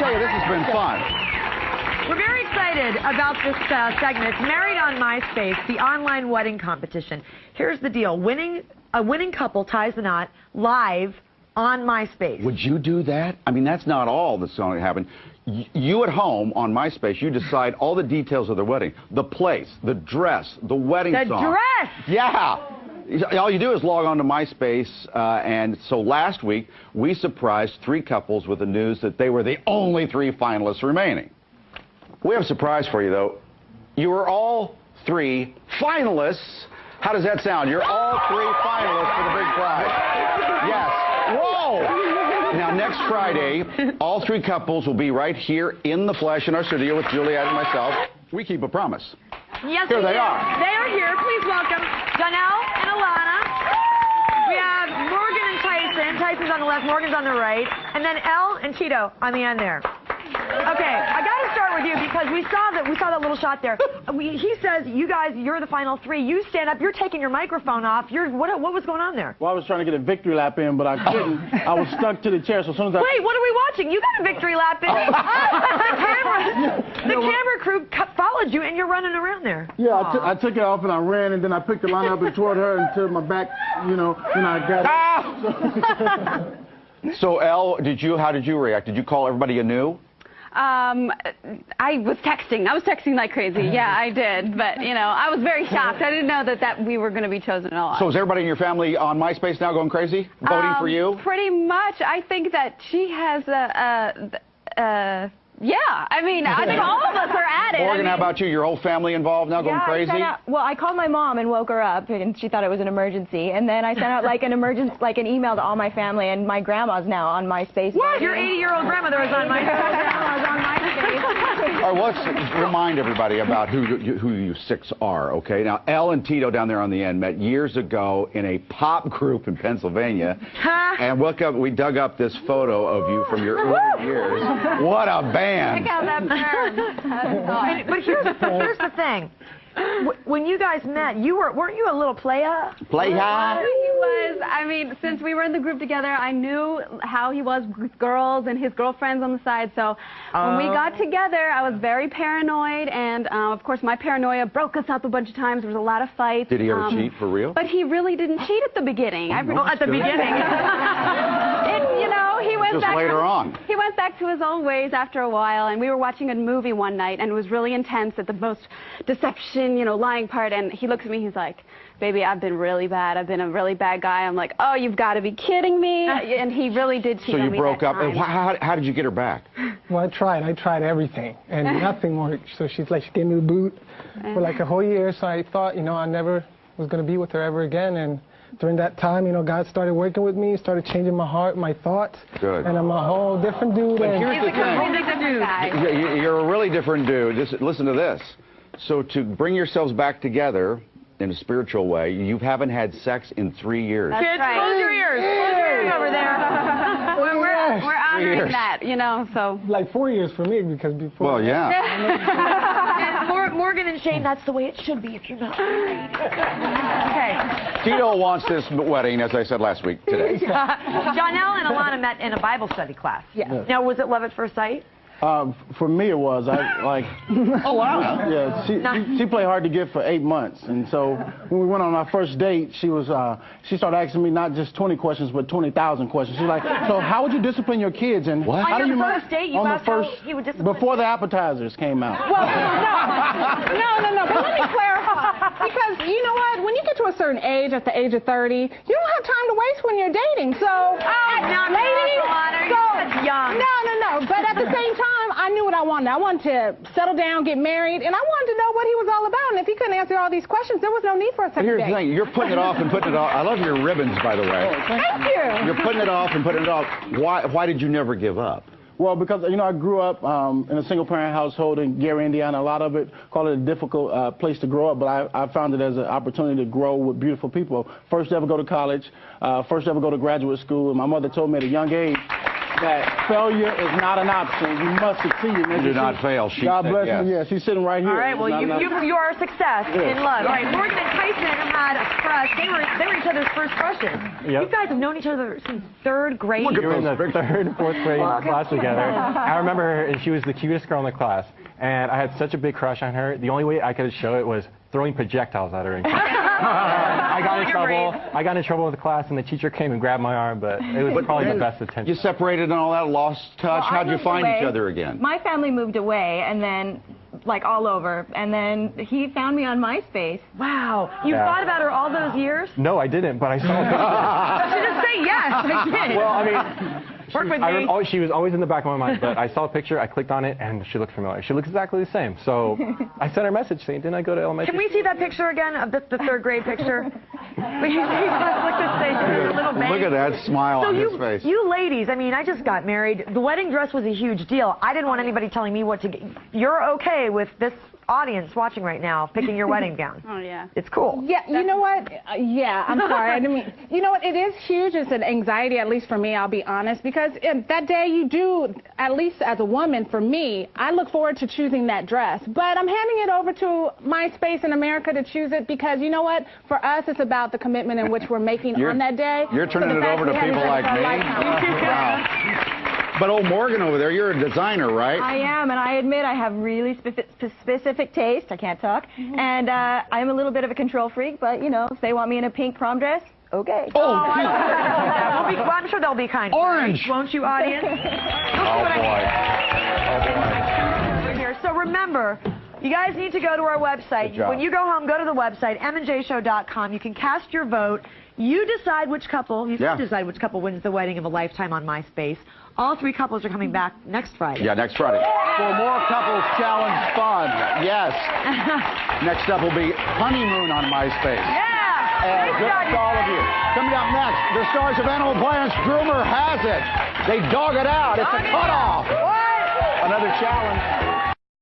tell you, this has been fun. We're very excited about this segment. It's Married on Myspace, the online wedding competition. Here's the deal. A winning couple ties the knot live on Myspace. Would you do that? I mean, that's not all that's going to happen. You at home on Myspace, you decide all the details of the wedding. The place, the dress, the wedding song. The dress! Yeah. All you do is log on to Myspace, and so last week, we surprised 3 couples with the news that they were the only 3 finalists remaining. We have a surprise for you, though. You were all 3 finalists. How does that sound? You're all 3 finalists for the big prize. Yes. Whoa! Now, next Friday, all 3 couples will be right here in the flesh in our studio with Juliet and myself. We keep a promise. Yes, here they are. They are here. Please welcome Janelle and Alana. We have Morgan and Tyson. Tyson's on the left, Morgan's on the right. And then Elle and Tito on the end there. Okay, I got to start with you because we saw that little shot there. He says, you guys, you're the final 3. You stand up. You're taking your microphone off. What was going on there? Well, I was trying to get a victory lap in, but I couldn't. I was stuck to the chair, so as soon as I... Wait, what are we watching? You got a victory lap in. The camera crew followed you, and you're running around there. Yeah, I took it off, and I ran, and then I picked the line up and toward her until my back, you know, and I got it. So, Elle, how did you react? Did you call everybody anew? I was texting. I was texting like crazy. Yeah, I did. But, you know, I was very shocked. I didn't know that we were going to be chosen at all. So is everybody in your family on Myspace now going crazy, voting for you? Pretty much. I think that she has yeah, I mean, I think all of us are at it. Morgan, how about you? Your whole family involved now going crazy? Well, I called my mom and woke her up, and she thought it was an emergency. And then I sent out like an email to all my family, and my grandma's now on Myspace. What? Your 80-year-old grandmother was on Myspace. All right, let's remind everybody about who you 6 are, okay? Now, Elle and Tito down there on the end met years ago in a pop group in Pennsylvania. And we dug up this photo of you from your early years. What a band. Check out that burn. But here's the thing. When you guys met, weren't you a little playa? Playa? He was. I mean, since we were in the group together, I knew how he was with girls and his girlfriends on the side. So when we got together, I was very paranoid, and of course, my paranoia broke us up a bunch of times. There was a lot of fights. Did he ever cheat for real? But he really didn't cheat at the beginning. At the beginning. You know, he went just later on. He went back to his old ways after a while, and we were watching a movie one night, and it was really intense at the most deception, you know, lying part, and he looks at me, he's like, baby, I've been really bad. I've been a really bad guy. I'm like, oh, you've got to be kidding me. And he really did cheat on me. So you broke up. How did you get her back? Well, I tried everything, and nothing worked. So she gave me the boot for like a whole year, so I thought, you know, I never was going to be with her ever again, and during that time, you know, God started working with me, started changing my heart, my thoughts. Good. And I'm a whole different dude. But here's the thing. You're a really different dude. Listen to this. So to bring yourselves back together in a spiritual way, you haven't had sex in 3 years. That's right. Close your ears. Close your ears over there. We're honoring that, you know, so. Like 4 years for me, because before. Well, yeah. Morgan and Shane, that's the way it should be if you're not married. Okay. Tito wants this wedding, as I said last week, today. Janelle and Alana met in a Bible study class. Yeah. Now, was it love at first sight? For me, it was. Oh, wow. Yeah, she played hard to get for 8 months, and so when we went on our first date, she started asking me not just 20 questions, but 20,000 questions. She's like, so how would you discipline your kids? And what? How do you first date, you asked how he would discipline? Before the appetizers came out. Well, no, but let me clarify. Because you know what? When you get to a certain age, at the age of 30, you don't have time to waste when you're dating. So, ladies, young. No. But at the same time, I knew what I wanted. I wanted to settle down, get married, and I wanted to know what he was all about. And if he couldn't answer all these questions, there was no need for a second date. Here's the thing. You're putting it off and putting it off. I love your ribbons, by the way. Thank you. You're putting it off and putting it off. Why did you never give up? Well, because, you know, I grew up in a single-parent household in Gary, Indiana. A lot of it, call it a difficult place to grow up, but I found it as an opportunity to grow with beautiful people. First ever go to college, first ever go to graduate school, and my mother told me at a young age, that failure is not an option. You must succeed. You do not fail. She God said bless yes. me. Yeah, she's sitting right here. All right, well, you are a success in love. All right, Morgan and Tyson had a crush. They were each other's first crushes. Yep. You guys have known each other since 3rd grade. We were in the 3rd and 4th grade class together. I remember her, and she was the cutest girl in the class. And I had such a big crush on her. The only way I could show it was throwing projectiles at her in class. I got in trouble with the class, and the teacher came and grabbed my arm, but it was probably the best attention. You separated and all that, lost touch. Well, How'd you find away. each other again? My family moved away, and then, like, all over. And then he found me on MySpace. Wow. You thought about her all those years? No, I didn't, but I saw a picture. You just say yes, I did. Well, I mean, Work with me. she was always in the back of my mind, but I saw a picture, I clicked on it, and she looked familiar. She looks exactly the same. So I sent her a message saying, didn't I go to elementary Can we see that picture again, the 3rd grade picture? Look at that smile on his face. You ladies, I mean, I just got married. The wedding dress was a huge deal. I didn't want anybody telling me what to get. You're okay with this audience watching right now picking your wedding gown. Oh, yeah. It's cool. Yeah, you know what? Yeah, I'm sorry. I didn't mean. You know what? It is huge. It's an anxiety, at least for me. I'll be honest, because that day you do, at least as a woman, for me, I look forward to choosing that dress. But I'm handing it over to MySpace in America to choose it because you know what? For us, it's about the commitment in which we're making on that day. You're turning it over to people like me. Wow. But old Morgan over there, you're a designer, right? I am, and I admit I have really specific taste. I can't talk. And I'm a little bit of a control freak, but, you know, if they want me in a pink prom dress, okay. Oh, I'm sure they'll be kind. Orange. Won't you, audience? Oh, boy. So remember, you guys need to go to our website. When you go home, go to the website, mnjshow.com. You can cast your vote. You decide which couple, decide which couple wins the wedding of a lifetime on MySpace. All 3 couples are coming back next Friday. Yeah, next Friday. For more couples challenge fun. Yes. Next up will be honeymoon on MySpace. Yeah. Good to all of you. Coming up next, the stars of Animal Planet's Groomer has it. They dog it out. It's a cutoff. What? Another challenge.